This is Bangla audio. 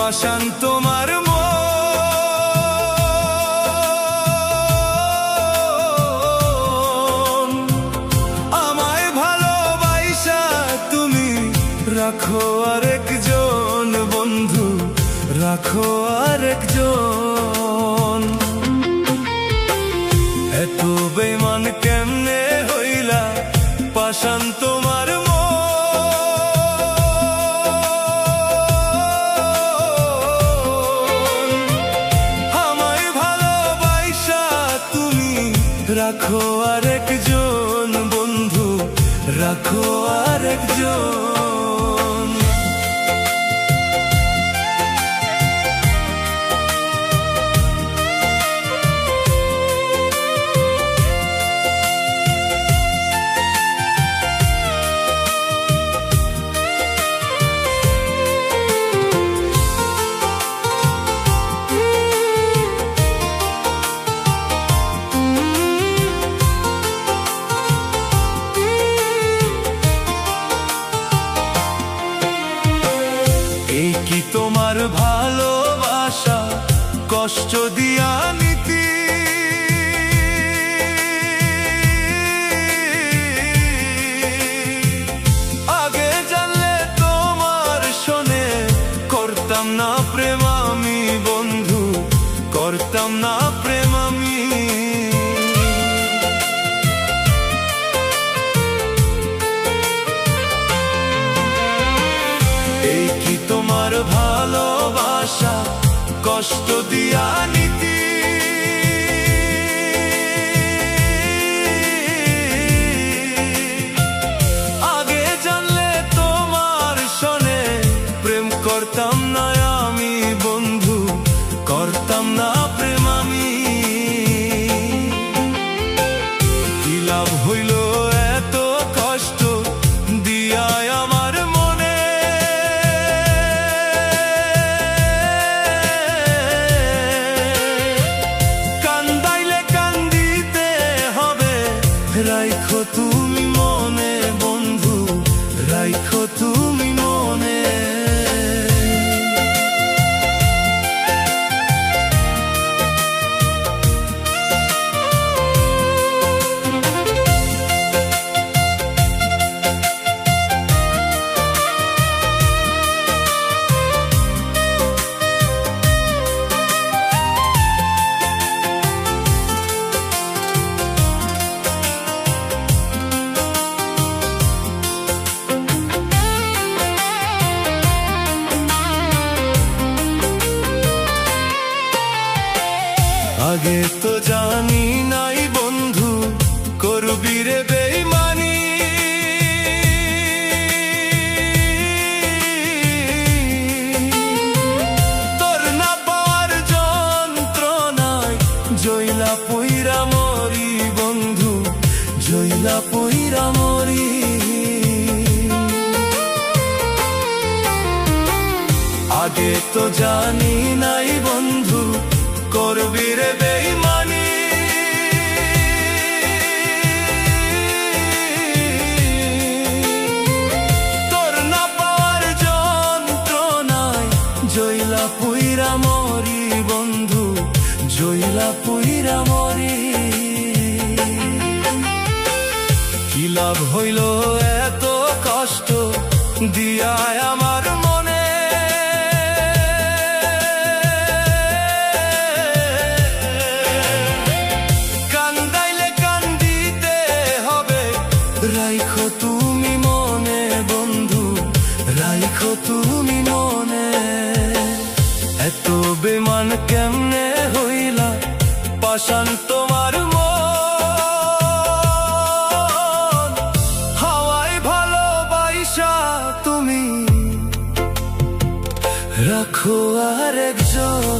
পাষাণ তোমার মন। আমায় ভালোবাসা তুমি রাখো আরেকজন বন্ধু, রাখো আরেকজন। এত বেমান কেমনে হইলা পাষাণ তোমার মন। আমায় ভালোবাসা তুমি রাখো আরেকজন বন্ধু, রাখো আরেকজন। এই কি তোমার ভালোবাসা কষ্ট দিয়া নীতি। আগে জানলে তোমার শোনে করতাম না প্রেম আমি বন্ধু, করতাম না প্রেম আমি। এই কি তোমার ভালোবাসা কষ্ট দিয়া নীতি। আগে জানলে তোমার শোনে প্রেম করতাম না আমি বন্ধু, করতাম না প্রেম আমি। কি লাভ হইল এত কষ্ট দিয়া আমার মনে। কান্দাইলে কান্দিতে হবে রাইখো তুমি মনে বন্ধু, রাইখো তুমি মনে। আগে তো জানি নাই বন্ধু করবি রে বেইমানি। তোর না পাওয়ার যন্ত্রণায় জইলা পইরা মরি বন্ধু, জইলা পইরা মরি। আগে তো জানি নাই বন্ধু করবি রে বেইমানি। তোর না পাওয়ার যন্ত্রণায় জইলা পইরা মরি বন্ধু, জইলা পইরা মরি। কি লাভ হইল এত কষ্ট দিয়া আমার মনে। রাইখো তুমি মনে বন্ধু, রাইখো তুমি মনে। এত বেমান কেমনে হইলা পাষাণ তোমার মন। হাওয়ায় ভালোবাসা তুমি রাখো আরেকজন।